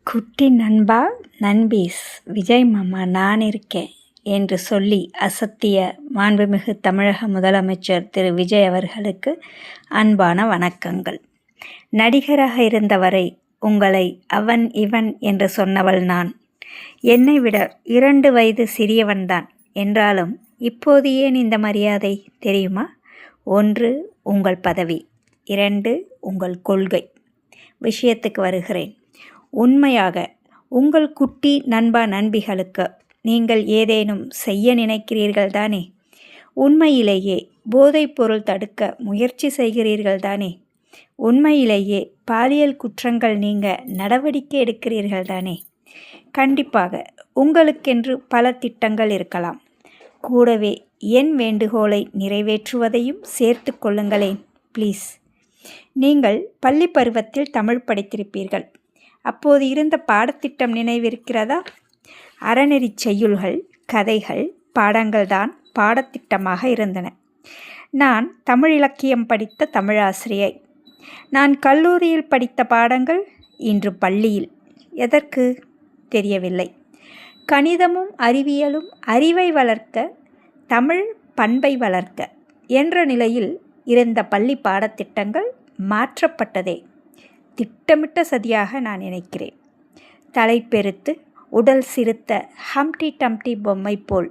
குட்டி நண்பா, நண்பீஸ், விஜய் மாமா நான் இருக்கேன் என்று சொல்லி அசத்திய மாண்புமிகு தமிழக முதலமைச்சர் திரு விஜய் அவர்களுக்கு அன்பான வணக்கங்கள். நடிகராக இருந்தவரை உங்களை அவன் இவன் என்று சொன்னவள் நான். என்னை விட 2 வயது சிறியவன்தான் என்றாலும் இப்போது ஏன் இந்த மரியாதை தெரியுமா? 1 உங்கள் பதவி, 2 உங்கள் கொள்கை. விஷயத்துக்கு வருகிறேன். உண்மையாக உங்கள் குட்டி நண்பா நண்பிகளுக்கு நீங்கள் ஏதேனும் செய்ய நினைக்கிறீர்கள் தானே? உண்மையிலேயே போதைப் பொருள் தடுக்க முயற்சி செய்கிறீர்கள் தானே? உண்மையிலேயே பாலியல் குற்றங்கள் நீங்க நடவடிக்கை எடுக்கிறீர்கள் தானே? கண்டிப்பாக உங்களுக்கென்று பல திட்டங்கள் இருக்கலாம். கூடவே என் வேண்டுகோளை நிறைவேற்றுவதையும் சேர்த்து கொள்ளுங்களேன் ப்ளீஸ். நீங்கள் பள்ளி பருவத்தில் தமிழ் படித்திருப்பீர்கள். அப்போது இருந்த பாடத்திட்டம் நினைவிருக்கிறதா? அறநெறிச் செய்யுள்கள், கதைகள், பாடங்கள் தான் பாடத்திட்டமாக இருந்தன. நான் தமிழ் இலக்கியம் படித்த தமிழாசிரியை. நான் கல்லூரியில் படித்த பாடங்கள் இன்று பள்ளியில். எதற்கு தெரியவில்லை. கணிதமும் அறிவியலும் அறிவை வளர்க்க, தமிழ் பண்பை வளர்க்க என்ற நிலையில் இருந்த பள்ளி பாடத்திட்டங்கள் மாற்றப்பட்டதே திட்டமிட்ட சதியாக நான் நினைக்கிறேன். தலைப்பெருத்து உடல் சிறுத்த ஹம்டி டம்டி பொம்மை போல்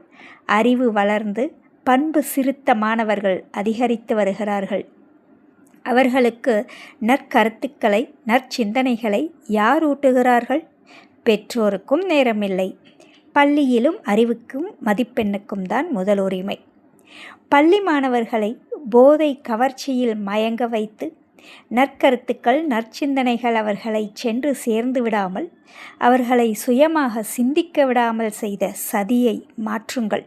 அறிவு வளர்ந்து பண்பு சிறுத்த மாணவர்கள் அதிகரித்து வருகிறார்கள். அவர்களுக்கு நற்கருத்துக்களை, நற்சிந்தனைகளை யார் ஊட்டுகிறார்கள்? பெற்றோருக்கும் நேரமில்லை. பள்ளியிலும் அறிவுக்கும் மதிப்பெண்ணுக்கும் தான் முதல் உரிமை. பள்ளி மாணவர்களை போதை கவர்ச்சியில் மயங்க வைத்து நற்கருத்துக்கள், நற்சிந்தனைகள் அவர்களை சென்று சேர்ந்து விடாமல், அவர்களை சுயமாக சிந்திக்க விடாமல் செய்த சதியை மாற்றுங்கள்.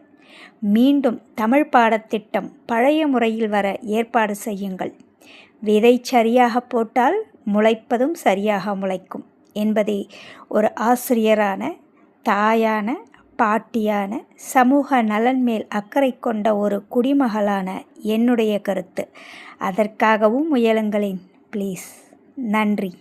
மீண்டும் தமிழ் பாடத்திட்டம் பழைய முறையில் வர ஏற்பாடு செய்யுங்கள். விதை சரியாக போட்டால் முளைப்பதும் சரியாக முளைக்கும் என்பதே ஒரு ஆசிரியரான, தாயான, பாட்டியான, சமூக நலன் மேல் அக்கறை கொண்ட ஒரு குடிமகளான என்னுடைய கருத்து. அதற்காகவும் முயலுங்களேன் ப்ளீஸ். நன்றி.